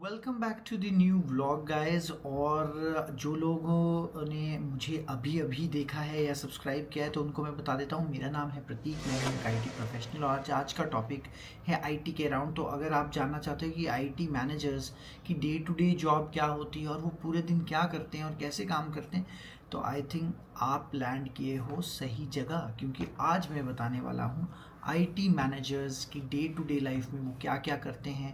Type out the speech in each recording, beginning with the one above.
Welcome back to the new vlog guys. और जो लोगों ने मुझे अभी अभी देखा है या सब्सक्राइब किया है तो उनको मैं बता देता हूँ, मेरा नाम है प्रतीक, मैं हूँ एक आईटी प्रोफेशनल और आज का टॉपिक है आईटी के अराउंड। तो अगर आप जानना चाहते हो कि आईटी मैनेजर्स की डे टू डे जॉब क्या होती है और वो पूरे दिन क्या करते हैं और कैसे काम करते हैं, तो आई थिंक आप लैंड किए हो सही जगह, क्योंकि आज मैं बताने वाला हूँ आईटी मैनेजर्स की डे टू डे लाइफ में वो क्या क्या करते हैं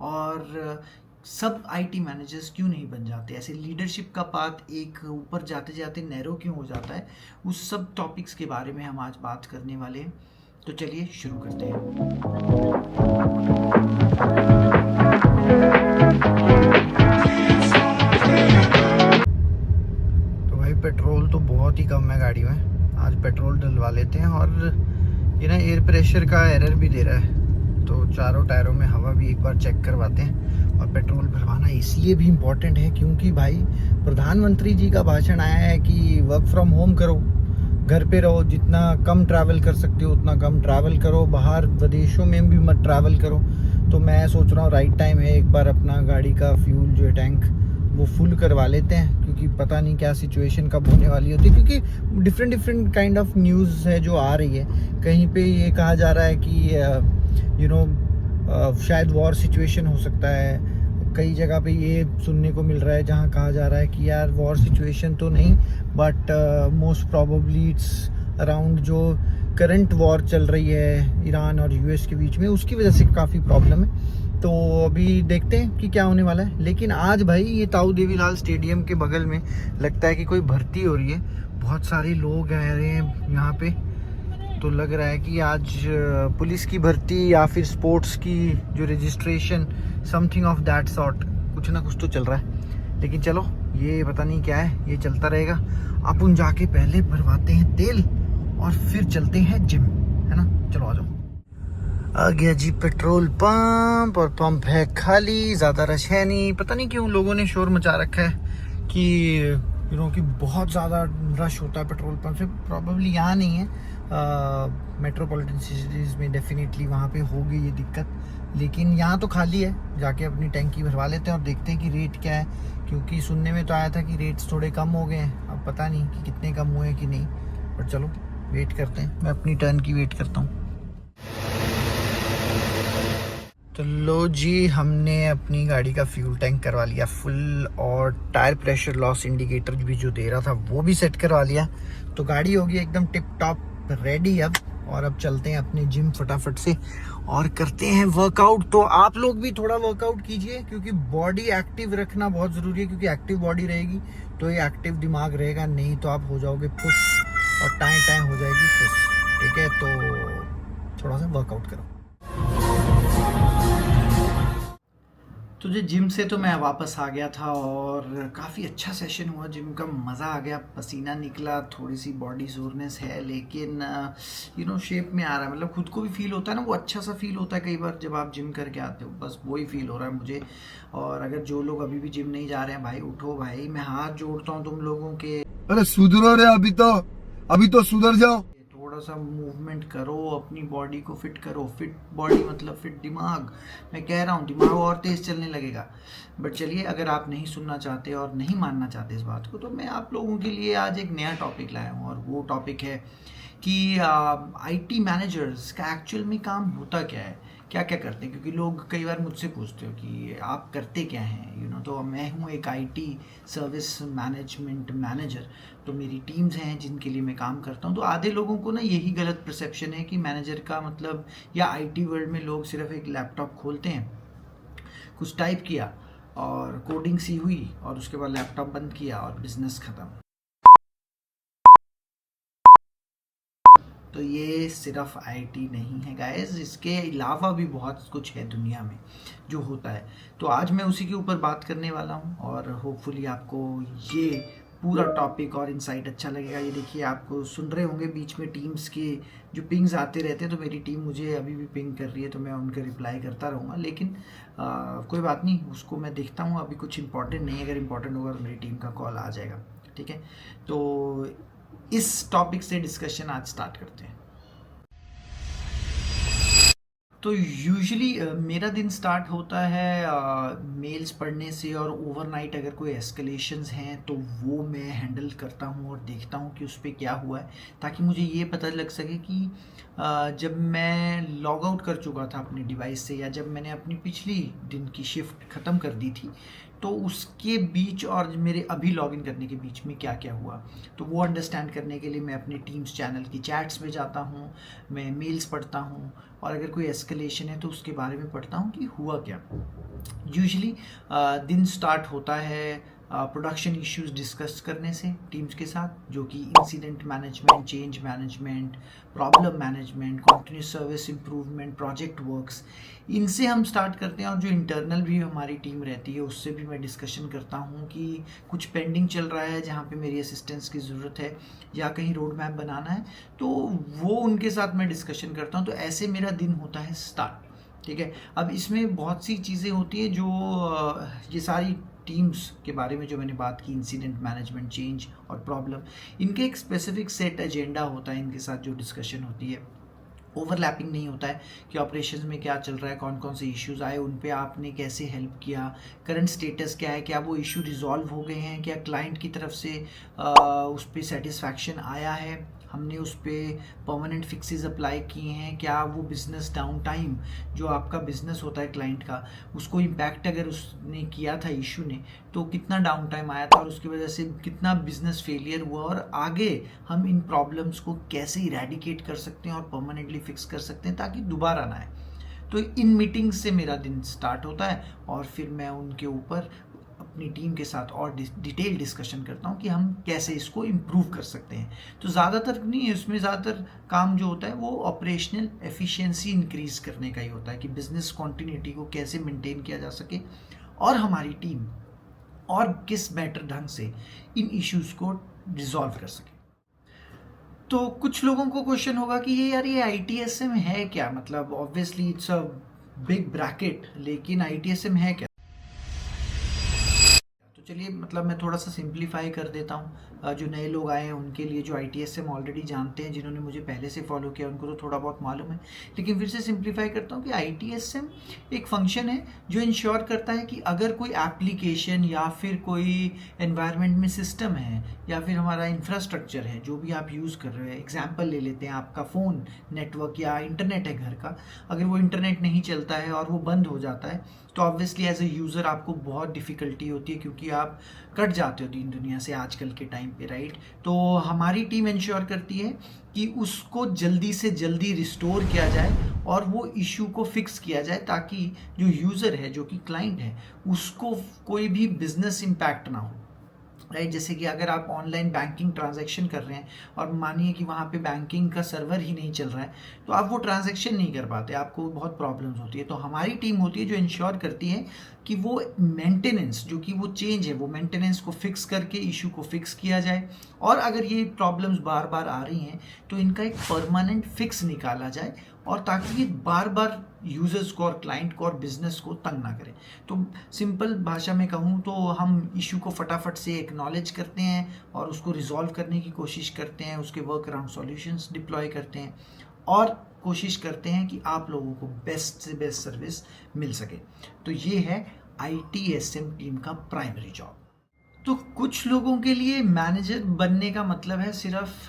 और सब आईटी मैनेजर्स क्यों नहीं बन जाते, ऐसे लीडरशिप का पाथ एक ऊपर जाते जाते नैरो क्यों हो जाता है। उस सब टॉपिक्स के बारे में हम आज बात करने वाले हैं। तो चलिए शुरू करते हैं। तो भाई पेट्रोल तो बहुत ही कम है गाड़ी में, आज पेट्रोल डलवा लेते हैं। और ये ना एयर प्रेशर का एरर भी दे रहा है, तो चारों टायरों में हवा भी एक बार चेक करवाते हैं। और पेट्रोल भरवाना इसलिए भी इम्पोर्टेंट है क्योंकि भाई प्रधानमंत्री जी का भाषण आया है कि वर्क फ्रॉम होम करो, घर पे रहो, जितना कम ट्रैवल कर सकते हो उतना कम ट्रैवल करो, बाहर विदेशों में भी मत ट्रैवल करो। तो मैं सोच रहा हूँ राइट टाइम है एक बार अपना गाड़ी का फ्यूल जो है टैंक वो फुल करवा लेते हैं, क्योंकि पता नहीं क्या सिचुएशन कब होने वाली होती है। क्योंकि डिफरेंट काइंड ऑफ न्यूज़ है जो आ रही है। कहीं पे ये कहा जा रहा है कि शायद वॉर सिचुएशन हो सकता है, कई जगह पे ये सुनने को मिल रहा है जहाँ कहा जा रहा है कि यार वॉर सिचुएशन तो नहीं, but most probably it's around जो करंट वॉर चल रही है ईरान और यूएस के बीच में, उसकी वजह से काफ़ी प्रॉब्लम है। तो अभी देखते हैं कि क्या होने वाला है। लेकिन आज भाई ये ताऊ देवीलाल स्टेडियम के बगल में लगता है कि कोई भर्ती हो रही है, बहुत सारे लोग आ रहे हैं यहाँ पे। तो लग रहा है कि आज पुलिस की भर्ती या फिर स्पोर्ट्स की जो registration, something of that sort, कुछ ना कुछ तो चल रहा है। लेकिन चलो ये पता नहीं क्या है, ये चलता रहेगा। अपन जाके पहले भरवाते हैं तेल और फिर चलते हैं जिम, है ना। चलो आ जाओ। आ गया जी पेट्रोल पंप, और पंप है खाली, ज़्यादा रश है नहीं। पता नहीं क्यों लोगों ने शोर मचा रखा है कि कि बहुत ज़्यादा रश होता है पेट्रोल पंप से। प्रॉब्लली यहाँ नहीं है, मेट्रोपॉलिटन सिटीज़ में डेफिनेटली वहाँ पे होगी ये दिक्कत, लेकिन यहाँ तो खाली है। जाके अपनी टैंकी भरवा लेते हैं और देखते हैं कि रेट क्या है, क्योंकि सुनने में तो आया था कि रेट्स थोड़े कम हो गए हैं। अब पता नहीं कि कितने कम हुए हैं कि नहीं, पर चलो वेट करते हैं। मैं अपनी टर्न की वेट करता हूँ। तो लो जी, हमने अपनी गाड़ी का फ्यूल टैंक करवा लिया फुल, और टायर प्रेशर लॉस इंडिकेटर भी जो दे रहा था वो भी सेट करवा लिया। तो गाड़ी होगी एकदम टिप टॉप रेडी अब। और अब चलते हैं अपने जिम फटाफट से और करते हैं वर्कआउट। तो आप लोग भी थोड़ा वर्कआउट कीजिए, क्योंकि बॉडी एक्टिव रखना बहुत ज़रूरी है। क्योंकि एक्टिव बॉडी रहेगी तो ये एक्टिव दिमाग रहेगा, नहीं तो आप हो जाओगे फुस और टाइम टाइम हो जाएगी फुस। ठीक है, तो थोड़ा सा वर्कआउट करो। तो जो जिम से तो मैं वापस आ गया था और काफ़ी अच्छा सेशन हुआ जिम का, मज़ा आ गया, पसीना निकला, थोड़ी सी बॉडी सोरनेस है, लेकिन शेप में आ रहा है। मतलब खुद को भी फील होता है ना, वो अच्छा सा फील होता है कई बार जब आप जिम करके आते हो। बस वही फील हो रहा है मुझे। और अगर जो लोग अभी भी जिम नहीं जा रहे हैं, भाई उठो भाई, मैं हाथ जोड़ता हूँ तुम लोगों के। अरे सुधरो रे, अभी तो सुधर जाओ। थोड़ा सा मूवमेंट करो, अपनी बॉडी को फिट करो। फिट बॉडी मतलब फिट दिमाग। मैं कह रहा हूँ दिमाग और तेज चलने लगेगा। बट चलिए, अगर आप नहीं सुनना चाहते और नहीं मानना चाहते इस बात को, तो मैं आप लोगों के लिए आज एक नया टॉपिक लाया हूँ। और वो टॉपिक है कि आईटी मैनेजर्स का एक्चुअल में काम होता क्या है, क्या क्या करते हैं। क्योंकि लोग कई बार मुझसे पूछते हो कि आप करते क्या हैं, तो मैं हूँ एक आईटी सर्विस मैनेजमेंट मैनेजर। तो मेरी टीम्स हैं जिनके लिए मैं काम करता हूँ। तो आधे लोगों को ना यही गलत परसेप्शन है कि मैनेजर का मतलब, या आईटी वर्ल्ड में लोग सिर्फ एक लैपटॉप खोलते हैं, कुछ टाइप किया और कोडिंग सी हुई और उसके बाद लैपटॉप बंद किया और बिजनेस ख़त्म। तो ये सिर्फ आईटी नहीं है गाइस, इसके अलावा भी बहुत कुछ है दुनिया में जो होता है। तो आज मैं उसी के ऊपर बात करने वाला हूँ और होपफुली आपको ये पूरा टॉपिक और इनसाइट अच्छा लगेगा। ये देखिए, आपको सुन रहे होंगे बीच में टीम्स के जो पिंग्स आते रहते हैं, तो मेरी टीम मुझे अभी भी पिंग कर रही है, तो मैं उनका रिप्लाई करता रहूँगा। लेकिन कोई बात नहीं, उसको मैं देखता हूँ। अभी कुछ इंपॉर्टेंट नहीं है, अगर इंपॉर्टेंट होगा तो मेरी टीम का कॉल आ जाएगा। ठीक है, तो इस टॉपिक से डिस्कशन आज स्टार्ट करते हैं। तो यूजुअली मेरा दिन स्टार्ट होता है मेल्स पढ़ने से, और ओवरनाइट अगर कोई एस्केलेशंस हैं तो वो मैं हैंडल करता हूँ और देखता हूँ कि उस पर क्या हुआ है, ताकि मुझे ये पता लग सके कि जब मैं लॉग आउट कर चुका था अपने डिवाइस से, या जब मैंने अपनी पिछली दिन की शिफ्ट ख़त्म कर दी थी, तो उसके बीच और मेरे अभी लॉगिन करने के बीच में क्या क्या हुआ। तो वो अंडरस्टैंड करने के लिए मैं अपने टीम्स चैनल की चैट्स में जाता हूँ, मैं मेल्स पढ़ता हूँ, और अगर कोई एस्केलेशन है तो उसके बारे में पढ़ता हूँ कि हुआ क्या। यूजुअली दिन स्टार्ट होता है प्रोडक्शन इश्यूज डिस्कस करने से टीम्स के साथ, जो कि incident management, change management, problem management, continuous service improvement, project works, इनसे हम स्टार्ट करते हैं। और जो इंटरनल भी हमारी टीम रहती है उससे भी मैं डिस्कशन करता हूँ कि कुछ पेंडिंग चल रहा है जहाँ पे मेरी असिस्टेंस की ज़रूरत है, या कहीं रोड मैप बनाना है, तो वो उनके साथ मैं डिस्कशन करता हूँ। तो ऐसे मेरा दिन होता है स्टार्ट। ठीक है, अब इसमें बहुत सी चीज़ें होती है जो ये सारी टीम्स के बारे में जो मैंने बात की, इंसिडेंट मैनेजमेंट, चेंज और प्रॉब्लम, इनके एक स्पेसिफिक सेट एजेंडा होता है, इनके साथ जो डिस्कशन होती है ओवरलैपिंग नहीं होता है कि ऑपरेशंस में क्या चल रहा है, कौन कौन से इश्यूज आए, उन पे आपने कैसे हेल्प किया, करंट स्टेटस क्या है, क्या वो इशू रिजॉल्व हो गए हैं, क्या क्लाइंट की तरफ से उस पर सेटिस्फैक्शन आया है, हमने उस पर परमानेंट फिक्सेस अप्लाई किए हैं, क्या वो बिज़नेस डाउन टाइम जो आपका बिज़नेस होता है क्लाइंट का, उसको इम्पैक्ट अगर उसने किया था इशू ने, तो कितना डाउन टाइम आया था और उसकी वजह से कितना बिजनेस फेलियर हुआ, और आगे हम इन प्रॉब्लम्स को कैसे इरेडिकेट कर सकते हैं और परमानेंटली फिक्स कर सकते हैं ताकि दोबारा ना आए। तो इन मीटिंग्स से मेरा दिन स्टार्ट होता है, और फिर मैं उनके ऊपर अपनी टीम के साथ और डिटेल डिस्कशन करता हूँ कि हम कैसे इसको इम्प्रूव कर सकते हैं। तो ज़्यादातर नहीं है इसमें, ज़्यादातर काम जो होता है वो ऑपरेशनल एफिशिएंसी इंक्रीज करने का ही होता है कि बिजनेस कॉन्टिन्यूटी को कैसे मेंटेन किया जा सके, और हमारी टीम और किस बेटर ढंग से इन इश्यूज को रिजॉल्व कर सके। तो कुछ लोगों को क्वेश्चन होगा कि ये यार, ये ITSM है क्या? मतलब obviously it's a big bracket, लेकिन ITSM है क्या? चलिए, मतलब मैं थोड़ा सा सिंप्लीफाई कर देता हूँ। जो नए लोग आए हैं उनके लिए, जो ITSM ऑलरेडी जानते हैं, जिन्होंने मुझे पहले से फॉलो किया, उनको तो थोड़ा बहुत मालूम है, लेकिन फिर से सिंप्लीफाई करता हूँ कि ITSM एक फंक्शन है जो इंश्योर करता है कि अगर कोई एप्लीकेशन या फिर कोई एनवायरनमेंट में सिस्टम है, या फिर हमारा इंफ्रास्ट्रक्चर है जो भी आप यूज़ कर रहे हैं, एग्जाम्पल ले लेते हैं, आपका फ़ोन नेटवर्क या इंटरनेट है घर का, अगर वो इंटरनेट नहीं चलता है और वो बंद हो जाता है, तो ऑब्वियसली एज ए यूज़र आपको बहुत डिफ़िकल्टी होती है, क्योंकि आप कट जाते हो दीन दुनिया से आजकल के टाइम पे, राइट। तो हमारी टीम इंश्योर करती है कि उसको जल्दी से जल्दी रिस्टोर किया जाए और वो इशू को फिक्स किया जाए, ताकि जो यूज़र है, जो कि क्लाइंट है, उसको कोई भी बिजनेस इम्पैक्ट ना हो, राइट। जैसे कि अगर आप ऑनलाइन बैंकिंग ट्रांजैक्शन कर रहे हैं और मानिए कि वहाँ पे बैंकिंग का सर्वर ही नहीं चल रहा है, तो आप वो ट्रांजैक्शन नहीं कर पाते, आपको बहुत प्रॉब्लम्स होती है। तो हमारी टीम होती है जो इंश्योर करती है कि वो मेंटेनेंस, जो कि वो चेंज है, वो मेंटेनेंस को फिक्स करके इशू को फिक्स किया जाए, और अगर ये प्रॉब्लम्स बार बार आ रही हैं तो इनका एक परमानेंट फिक्स निकाला जाए, और ताकि ये बार बार यूजर्स को और क्लाइंट को और बिजनेस को तंग ना करें। तो सिंपल भाषा में कहूँ तो हम इशू को फटाफट से एक्नॉलेज करते हैं और उसको रिजॉल्व करने की कोशिश करते हैं, उसके वर्क अराउंड सॉल्यूशंस डिप्लॉय करते हैं, और कोशिश करते हैं कि आप लोगों को बेस्ट से बेस्ट सर्विस मिल सके। तो ये है ITSM टीम का प्राइमरी जॉब। तो कुछ लोगों के लिए मैनेजर बनने का मतलब है सिर्फ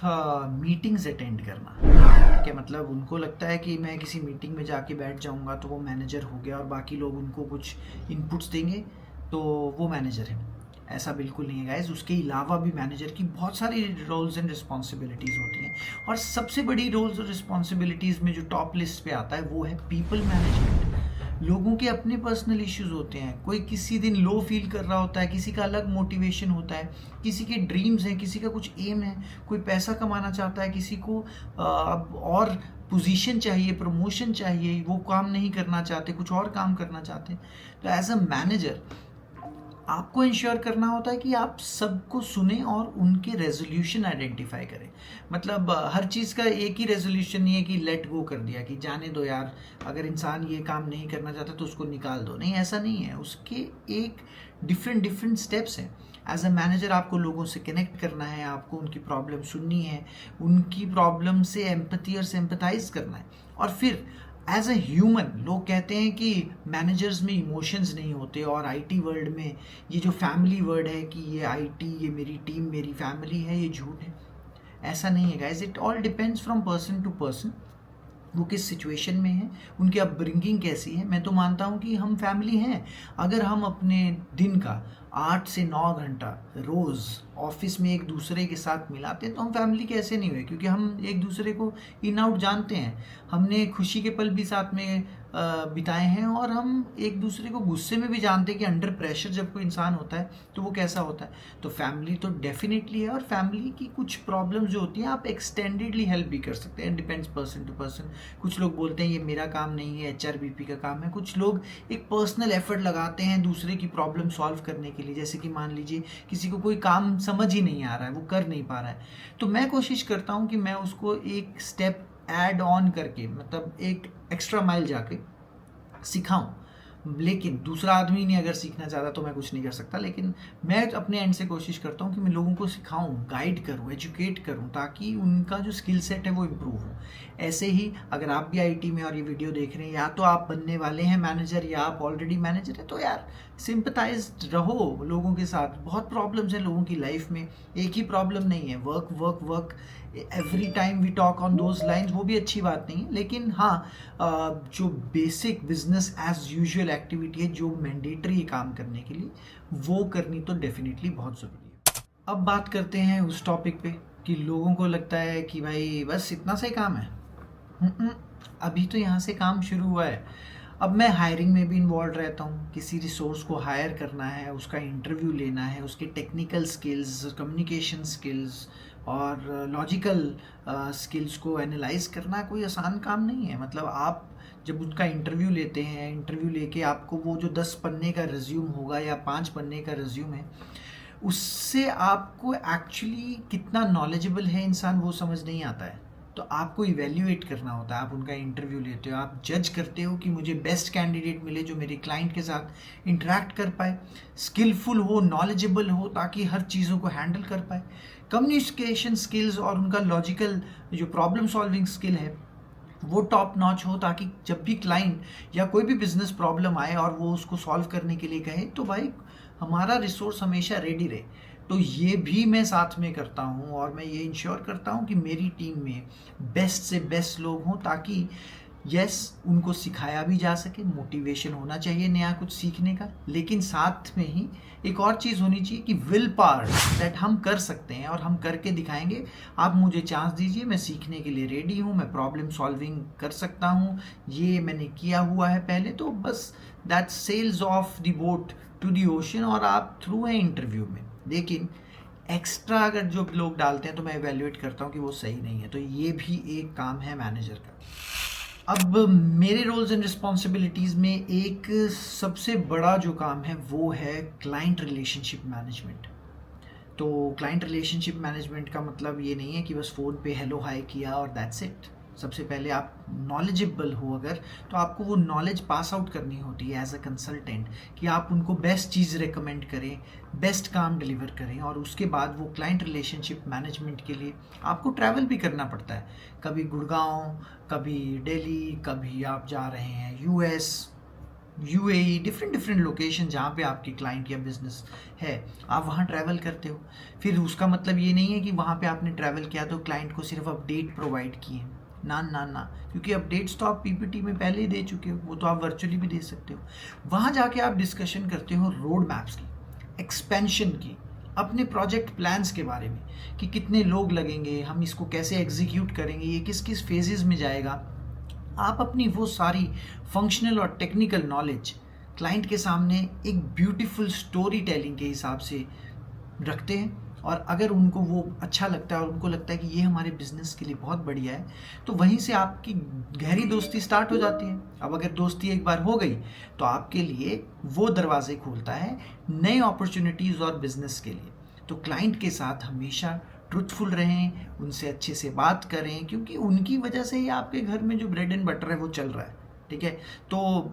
मीटिंग्स अटेंड करना, ठीक है। मतलब उनको लगता है कि मैं किसी मीटिंग में जाके बैठ जाऊंगा तो वो मैनेजर हो गया, और बाकी लोग उनको कुछ इनपुट्स देंगे तो वो मैनेजर है। ऐसा बिल्कुल नहीं है गाइस। उसके अलावा भी मैनेजर की बहुत सारी रोल्स एंड रिस्पॉन्सिबिलिटीज़ होती हैं, और सबसे बड़ी रोल्स और रिस्पॉन्सिबिलिटीज़ में जो टॉप लिस्ट पे आता है वो है पीपल मैनेजमेंट। लोगों के अपने पर्सनल इश्यूज होते हैं, कोई किसी दिन लो फील कर रहा होता है, किसी का अलग मोटिवेशन होता है, किसी के ड्रीम्स हैं, किसी का कुछ एम है, कोई पैसा कमाना चाहता है, किसी को अब और पोजीशन चाहिए, प्रमोशन चाहिए, वो काम नहीं करना चाहते, कुछ और काम करना चाहते हैं। तो एज अ मैनेजर आपको इंश्योर करना होता है कि आप सबको सुने और उनके रेजोल्यूशन आइडेंटिफाई करें। मतलब हर चीज़ का एक ही रेजोल्यूशन नहीं है कि लेट गो कर दिया, कि जाने दो यार, अगर इंसान ये काम नहीं करना चाहता तो उसको निकाल दो। नहीं, ऐसा नहीं है। उसके एक डिफरेंट स्टेप्स हैं। एज अ मैनेजर आपको लोगों से कनेक्ट करना है, आपको उनकी प्रॉब्लम सुननी है, उनकी प्रॉब्लम से एम्पैथी और सिंपैथाइज करना है, और फिर एज अ ह्यूमन लोग कहते हैं कि मैनेजर्स में इमोशंस नहीं होते, और आईटी वर्ल्ड में ये जो फैमिली वर्ड है कि ये आईटी, ये मेरी टीम, मेरी फैमिली है, ये झूठ है। ऐसा नहीं है guys, it all depends from person to person, वो किस सिचुएशन में है, उनकी अपब्रिंगिंग कैसी है। मैं तो मानता हूँ कि हम फैमिली हैं। अगर हम अपने दिन का 8 से 9 घंटा रोज़ ऑफिस में एक दूसरे के साथ मिलाते हैं तो हम फैमिली कैसे नहीं हुए, क्योंकि हम एक दूसरे को इन आउट जानते हैं, हमने खुशी के पल भी साथ में बिताए हैं, और हम एक दूसरे को गुस्से में भी जानते हैं कि अंडर प्रेशर जब कोई इंसान होता है तो वो कैसा होता है। तो फैमिली तो डेफिनेटली है, और फैमिली की कुछ प्रॉब्लम्स जो होती हैं आप एक्सटेंडेडली हेल्प भी कर सकते हैं, डिपेंड्स पर्सन टू पर्सन। कुछ लोग बोलते हैं ये मेरा काम नहीं है, HRBP का काम है। कुछ लोग एक पर्सनल एफर्ट लगाते हैं दूसरे की प्रॉब्लम सॉल्व करने के लिए, जैसे कि मान लीजिए किसी को कोई काम समझ ही नहीं आ रहा है, वो कर नहीं पा रहा है, तो मैं कोशिश करता हूँ कि मैं उसको एक स्टेप ऐड ऑन करके, मतलब एक एक्स्ट्रा माइल जाके सिखाऊं। लेकिन दूसरा आदमी ने अगर सीखना चाहता तो मैं कुछ नहीं कर सकता, लेकिन मैं अपने एंड से कोशिश करता हूँ कि मैं लोगों को सिखाऊं, गाइड करूँ, एजुकेट करूँ, ताकि उनका जो स्किल सेट है वो इम्प्रूव हो। ऐसे ही अगर आप भी आईटी में और ये वीडियो देख रहे हैं, या तो आप बनने वाले हैं मैनेजर या आप ऑलरेडी मैनेजर है, तो यार सिंपथाइज रहो लोगों के साथ। बहुत प्रॉब्लम्स हैं लोगों की लाइफ में, एक ही प्रॉब्लम नहीं है, work work work every time we talk on those lines, वो भी अच्छी बात नहीं है। लेकिन हाँ, जो basic business as usual activity है, जो मैंडेटरी है काम करने के लिए, वो करनी तो डेफिनेटली बहुत ज़रूरी है। अब बात करते हैं उस टॉपिक पे कि लोगों को लगता है कि भाई बस इतना सा ही काम है। अभी तो यहाँ से काम शुरू हुआ है। अब मैं हायरिंग में भी इन्वॉल्व रहता हूँ, किसी रिसोर्स को हायर करना है, उसका इंटरव्यू लेना है, उसके टेक्निकल स्किल्स, कम्युनिकेशन स्किल्स और लॉजिकल स्किल्स को एनालाइज करना कोई आसान काम नहीं है। मतलब आप जब उनका इंटरव्यू लेते हैं, इंटरव्यू लेके आपको वो जो 10 पन्ने का रिज्यूम होगा या 5 पन्ने का रिज्यूम है, उससे आपको एक्चुअली कितना नॉलेजेबल है इंसान वो समझ नहीं आता है। तो आपको इवेल्युएट करना होता है, आप उनका इंटरव्यू लेते हो, आप जज करते हो कि मुझे बेस्ट कैंडिडेट मिले जो मेरे क्लाइंट के साथ इंटरेक्ट कर पाए, स्किलफुल हो, नॉलेजेबल हो, ताकि हर चीज़ों को हैंडल कर पाए। कम्युनिकेशन स्किल्स और उनका लॉजिकल जो प्रॉब्लम सॉल्विंग स्किल है वो टॉप नॉच हो, ताकि जब भी क्लाइंट या कोई भी बिजनेस प्रॉब्लम आए और वो उसको सॉल्व करने के लिए कहे तो भाई हमारा रिसोर्स हमेशा रेडी रहे। तो ये भी मैं साथ में करता हूँ, और मैं ये इंश्योर करता हूँ कि मेरी टीम में बेस्ट से बेस्ट लोग हों, ताकि यस उनको सिखाया भी जा सके, मोटिवेशन होना चाहिए नया कुछ सीखने का, लेकिन साथ में ही एक और चीज़ होनी चाहिए कि विल पावर दैट हम कर सकते हैं और हम करके दिखाएंगे। आप मुझे चांस दीजिए, मैं सीखने के लिए रेडी हूँ, मैं प्रॉब्लम सॉल्विंग कर सकता हूँ, ये मैंने किया हुआ है पहले, तो बस that sails off the boat to the ocean, और आप थ्रू है इंटरव्यू में। लेकिन एक्स्ट्रा अगर जो लोग डालते हैं तो मैं इवेल्युएट करता हूँ कि वो सही नहीं है, तो ये भी एक काम है मैनेजर का। अब मेरे रोल्स एंड रिस्पॉन्सिबिलिटीज़ में एक सबसे बड़ा जो काम है वो है क्लाइंट रिलेशनशिप मैनेजमेंट। तो क्लाइंट रिलेशनशिप मैनेजमेंट का मतलब ये नहीं है कि बस फ़ोन पे हेलो हाय किया और दैट्स इट। सबसे पहले आप नॉलेजेबल हो अगर, तो आपको वो नॉलेज पास आउट करनी होती है एज अ कंसल्टेंट, कि आप उनको बेस्ट चीज़ रेकमेंड करें, बेस्ट काम डिलीवर करें, और उसके बाद वो क्लाइंट रिलेशनशिप मैनेजमेंट के लिए आपको ट्रैवल भी करना पड़ता है। कभी गुड़गांव, कभी दिल्ली, कभी आप जा रहे हैं US, UAE, डिफरेंट लोकेशन जहाँ पे आपकी क्लाइंट या बिजनेस है, आप वहाँ ट्रैवल करते हो। फिर उसका मतलब ये नहीं है कि वहाँ पे आपने ट्रैवल किया तो क्लाइंट को सिर्फ अपडेट प्रोवाइड किए, ना ना ना, क्योंकि अपडेट्स तो आप PPT में पहले ही दे चुके हो, वो तो आप वर्चुअली भी दे सकते हो। वहाँ जाके आप डिस्कशन करते हो रोड मैप्स की, एक्सपेंशन की, अपने प्रोजेक्ट प्लान्स के बारे में कि कितने लोग लगेंगे, हम इसको कैसे एग्जीक्यूट करेंगे, ये किस किस फेजेस में जाएगा। आप अपनी वो सारी फंक्शनल और टेक्निकल नॉलेज क्लाइंट के सामने एक ब्यूटीफुल स्टोरी टेलिंग के हिसाब से रखते हैं, और अगर उनको वो अच्छा लगता है और उनको लगता है कि ये हमारे बिजनेस के लिए बहुत बढ़िया है, तो वहीं से आपकी गहरी दोस्ती स्टार्ट हो जाती है। अब अगर दोस्ती एक बार हो गई तो आपके लिए वो दरवाजे खोलता है नए अपॉर्चुनिटीज़ और बिजनेस के लिए। तो क्लाइंट के साथ हमेशा ट्रुथफुल रहें, उनसे अच्छे से बात करें, क्योंकि उनकी वजह से ही आपके घर में जो ब्रेड एंड बटर है वो चल रहा है। ठीक है, तो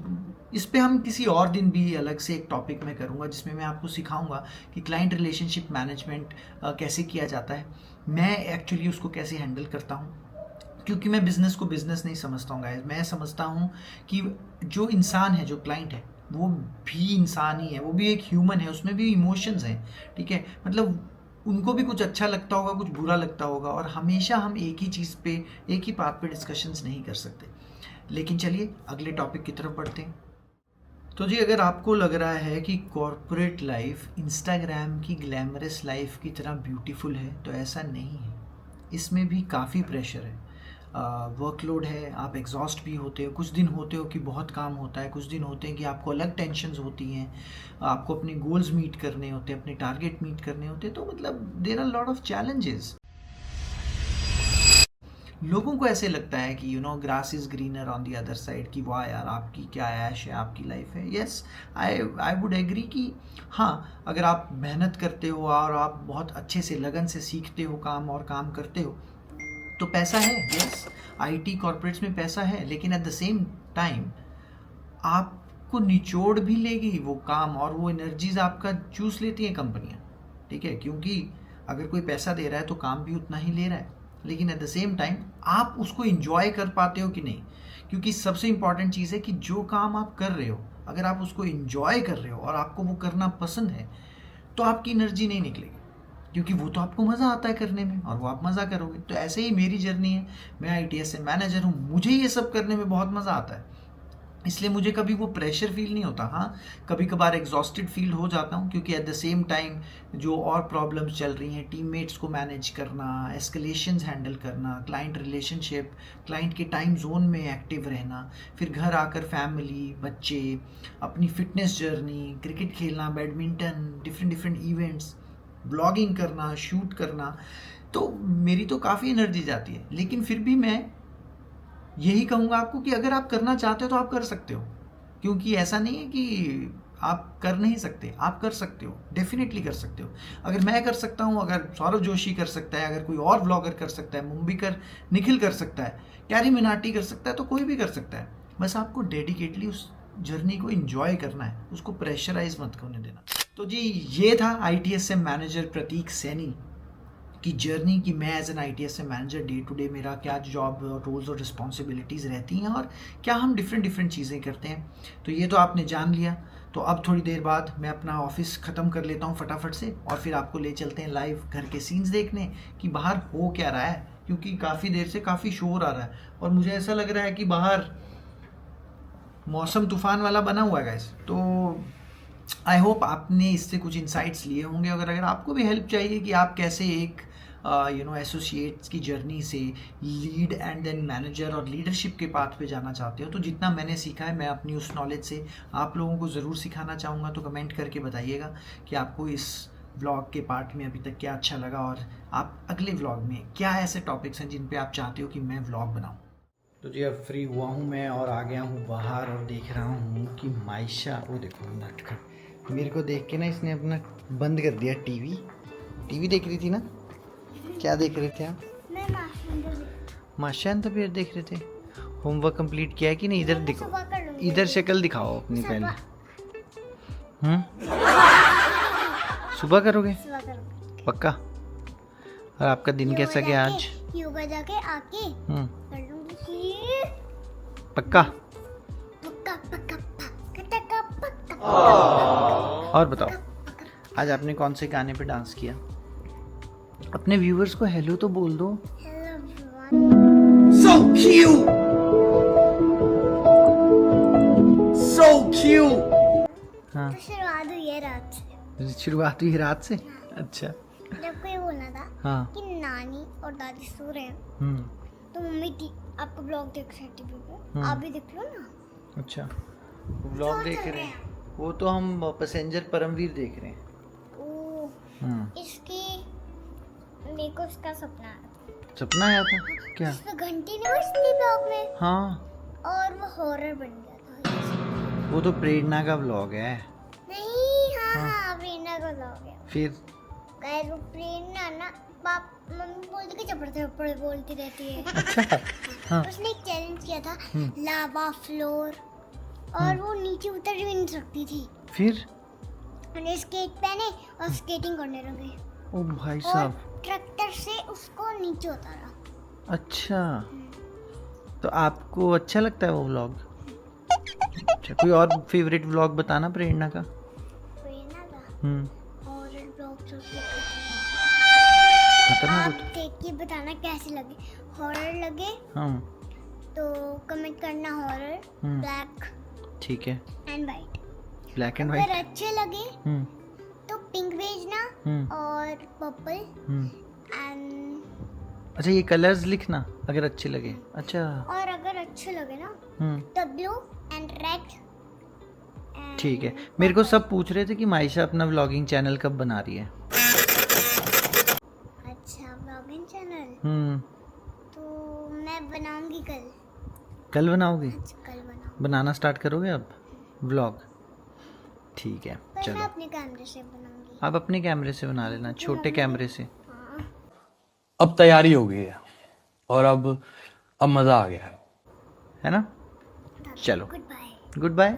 इस पे हम किसी और दिन भी अलग से एक टॉपिक में करूँगा, जिसमें मैं आपको सिखाऊंगा कि क्लाइंट रिलेशनशिप मैनेजमेंट कैसे किया जाता है, मैं एक्चुअली उसको कैसे हैंडल करता हूँ। क्योंकि मैं बिजनेस को बिजनेस नहीं समझता हूँ गाइस। मैं समझता हूँ कि जो इंसान है, जो क्लाइंट है, वो भी इंसान ही है, वो भी एक ह्यूमन है, उसमें भी इमोशंस हैं, ठीक है। मतलब उनको भी कुछ अच्छा लगता होगा, कुछ बुरा लगता होगा, और हमेशा हम एक ही चीज़ पे, एक ही बात पे डिस्कशंस नहीं कर सकते। लेकिन चलिए अगले टॉपिक की तरफ बढ़ते हैं। तो जी, अगर आपको लग रहा है कि कॉर्पोरेट लाइफ इंस्टाग्राम की ग्लैमरस लाइफ की तरह ब्यूटीफुल है, तो ऐसा नहीं है। इसमें भी काफ़ी प्रेशर है, वर्कलोड है, आप एग्जॉस्ट भी होते हो। कुछ दिन होते हो कि बहुत काम होता है, कुछ दिन होते हैं कि आपको अलग टेंशन्स होती हैं, आपको अपने गोल्स मीट करने होते हैं, अपने टारगेट मीट करने होते हैं। तो मतलब there are lot of challenges. लोगों को ऐसे लगता है कि grass is greener on the other side, कि वाह यार आपकी क्या ऐश है, आपकी लाइफ है। यस, आई वुड एग्री कि हाँ, अगर आप मेहनत करते हो और आप बहुत अच्छे से लगन से सीखते हो काम और काम करते हो तो पैसा है। यस, आईटी कॉर्पोरेट्स में पैसा है, लेकिन एट द सेम टाइम आपको निचोड़ भी लेगी वो काम, और वो एनर्जीज आपका चूस लेती हैं कंपनियां, ठीक है। क्योंकि अगर कोई पैसा दे रहा है तो काम भी उतना ही ले रहा है, लेकिन एट द सेम टाइम आप उसको इंजॉय कर पाते हो कि नहीं। क्योंकि सबसे इंपॉर्टेंट चीज़ है कि जो काम आप कर रहे हो, अगर आप उसको इंजॉय कर रहे हो और आपको वो करना पसंद है, तो आपकी एनर्जी नहीं निकलेगी, क्योंकि वो तो आपको मज़ा आता है करने में, और वो आप मज़ा करोगे। तो ऐसे ही मेरी जर्नी है। मैं ITS से मैनेजर हूँ, मुझे ये सब करने में बहुत मज़ा आता है, इसलिए मुझे कभी वो प्रेशर फील नहीं होता। हाँ, कभी कभार एग्जॉस्टेड फील हो जाता हूँ, क्योंकि एट द सेम टाइम जो और प्रॉब्लम्स चल रही हैं, टीममेट्स को मैनेज करना, एस्केलेशंस हैंडल करना, क्लाइंट रिलेशनशिप, क्लाइंट के टाइम जोन में एक्टिव रहना, फिर घर आकर फैमिली, बच्चे, अपनी फिटनेस जर्नी, क्रिकेट खेलना, बैडमिंटन, डिफरेंट इवेंट्स, ब्लॉगिंग करना, शूट करना, तो मेरी तो काफ़ी एनर्जी जाती है। लेकिन फिर भी मैं यही कहूँगा आपको कि अगर आप करना चाहते हो तो आप कर सकते हो, क्योंकि ऐसा नहीं है कि आप कर नहीं सकते, आप कर सकते हो, डेफिनेटली कर सकते हो। अगर मैं कर सकता हूँ, अगर सौरभ जोशी कर सकता है, अगर कोई और व्लॉगर कर सकता है, मुंबईकर निखिल कर सकता है, कैरी मिनाटी कर सकता है, तो कोई भी कर सकता है। बस आपको डेडिकेटली उस जर्नी को एंजॉय करना है, उसको प्रेशराइज मत होने देना। तो जी, ये था ITSM मैनेजर प्रतीक सैनी की जर्नी, कि मैं as an ITSM manager day to day मेरा क्या जॉब और रोल्स और रिस्पॉन्सिबिलिटीज़ रहती हैं, और क्या हम डिफरेंट चीज़ें करते हैं। तो ये तो आपने जान लिया। तो अब थोड़ी देर बाद मैं अपना ऑफिस ख़त्म कर लेता हूँ फटाफट से, और फिर आपको ले चलते हैं लाइव घर के सीन्स देखने कि बाहर हो क्या रहा है, क्योंकि काफ़ी देर से काफ़ी शोर आ रहा है, और मुझे ऐसा लग रहा है कि बाहर मौसम तूफान वाला बना हुआ है गाइस। तो आई होप आपने इससे कुछ इंसाइट्स लिए होंगे। अगर आपको भी हेल्प चाहिए कि आप कैसे एक एसोसिएट्स की जर्नी से लीड एंड देन मैनेजर और लीडरशिप के पाथ पे जाना चाहते हो, तो जितना मैंने सीखा है मैं अपनी उस नॉलेज से आप लोगों को ज़रूर सिखाना चाहूँगा। तो कमेंट करके बताइएगा कि आपको इस व्लॉग के पार्ट में अभी तक क्या अच्छा लगा, और आप अगले व्लॉग में क्या ऐसे टॉपिक्स हैं जिन पे आप चाहते हो कि मैं व्लॉग बनाऊँ। तो जी, अब फ्री हुआ हूँ मैं और आ गया हूँ बाहर, और देख रहा हूँ कि मायशा, वो देखो नटखट, मेरे को देख के ना इसने अपना बंद कर दिया टीवी देख रही थी ना। क्या देख रहे थे आप? मैं माशांत फिर देख रहे थे। होमवर्क कंप्लीट किया है कि नहीं? इधर दिखो, इधर शक्ल दिखाओ अपनी पहले। सुबह करोगे पक्का? और आपका दिन कैसा गया आज? योगा जाके आके कर लूंगी। पक्का? पक्का पक्का पक्का पक्का। और बताओ, आज आपने कौन से गाने पे डांस किया? अपने व्यूअर्स को हेलो तो बोल दो। Hello everyone. So cute, so cute। हाँ, तो शुरुआत हुई है रात से। शुरुआत हुई रात से। अच्छा, जब कोई बोला था हाँ। कि नानी और दादी सो रहे हैं, तो मम्मी आपका ब्लॉग देख रहे टीवी पे, आप भी देख लो ना। अच्छा, व्लॉग देख रहे हैं? वो तो हम पैसेंजर परमवीर देख रहे हैं। इसकी मेरे को उसका सपना आया था। सपना आया था क्या? इसमें घंटी नहीं बजती ब्लॉग में, हाँ, और वो हॉरर बन गया था। वो तो प्रेरणा का व्लॉग है। नहीं, हाँ प्रेरणा का ब्लॉग है। फिर गाइस, वो प्रेरणा ना पाप मम्मी बोलती कि चपड़ चपड़ बोलती रहती है। अच्छा, हाँ। उसने एक चैलेंज किया था, लावा फ्लोर, और वो नीचे उतर भी नहीं सकती थी। फिर मैंने स्केट पहने और स्केटिंग करने लगे, ओ भाई और साहब। ट्रैक्टर से उसको नीचे उतारा। अच्छा, तो आपको अच्छा लगता है वो व्लॉग? अच्छा, कोई और फेवरेट व्लॉग बताना प्रेरणा का। प्रेरणा का हम्म, हॉरर ब्लॉग खतरनाक आप होता। देख के बताना कैसे लगे। हॉरर लगे हाँ तो कमेंट करना हॉरर हम्म, ब्लैक ठीक है, एंड वाइट। ब्लैक एंड अगर वाइट। अच्छे लगे हम्म तो पिंक भेजना हम्म और पर्पल हम्म। एंड अच्छा, ये कलर्स लिखना अगर अच्छे लगे। अच्छा। और अगर अच्छे लगे ना हम्म, तो ब्लू एंड रेड। ठीक है। मेरे को सब पूछ रहे थे कि मायशा अपना व्लॉगिंग चैनल कब बना रही है। अच्छा ब्लॉगिंग चैनल हम्म, तो मैं बनाऊंगी कल। कल बनाओगे? अच्छा कल बनाऊंगी बनाना स्टार्ट करोगे अब व्लॉग? ठीक है, पर मैं चलो अपने कैमरे से बनाऊंगी। आप अपने कैमरे से बना लेना, छोटे कैमरे से। हाँ अब तैयारी हो गई है और अब मज़ा आ गया है ना? चलो गुड बाय। Good bye.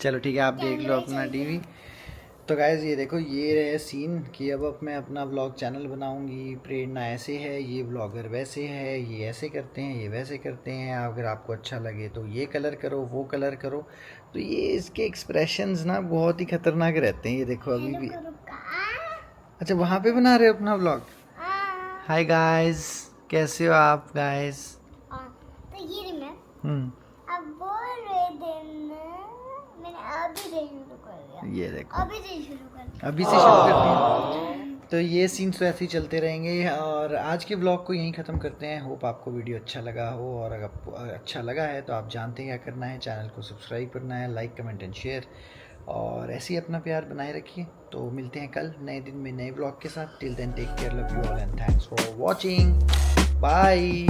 चलो ठीक है, आप देख लो अपना टीवी। तो गाइज ये देखो, ये रहे सीन कि अब मैं अपना व्लॉग चैनल बनाऊंगी। प्रेरणा ऐसे है, ये व्लॉगर वैसे है, ये ऐसे करते हैं, ये वैसे करते हैं। अगर आपको अच्छा लगे तो ये कलर करो, वो कलर करो। तो ये इसके एक्सप्रेशंस ना बहुत ही खतरनाक रहते हैं। ये देखो अभी भी। अच्छा, वहाँ पे बना रहे हो अपना व्लॉग? हाय गाइस, कैसे हो आप गाइस? तो ये रही मैं हम्म, अब बोल रहे थे ना, मैंने अभी से शुरू कर दिया। ये देखो अभी से शुरू कर दिया। अभी से शुरू करते हैं। तो ये सीन्स तो ऐसे ही चलते रहेंगे और आज के ब्लॉग को यहीं ख़त्म करते हैं। होप आपको वीडियो अच्छा लगा हो, और अगर आपको अच्छा लगा है तो आप जानते हैं क्या करना है। चैनल को सब्सक्राइब करना है, लाइक कमेंट एंड शेयर, और ऐसे ही अपना प्यार बनाए रखिए। तो मिलते हैं कल नए दिन में नए ब्लॉग के साथ। Till then take care, love you all and thanks for watching. Bye.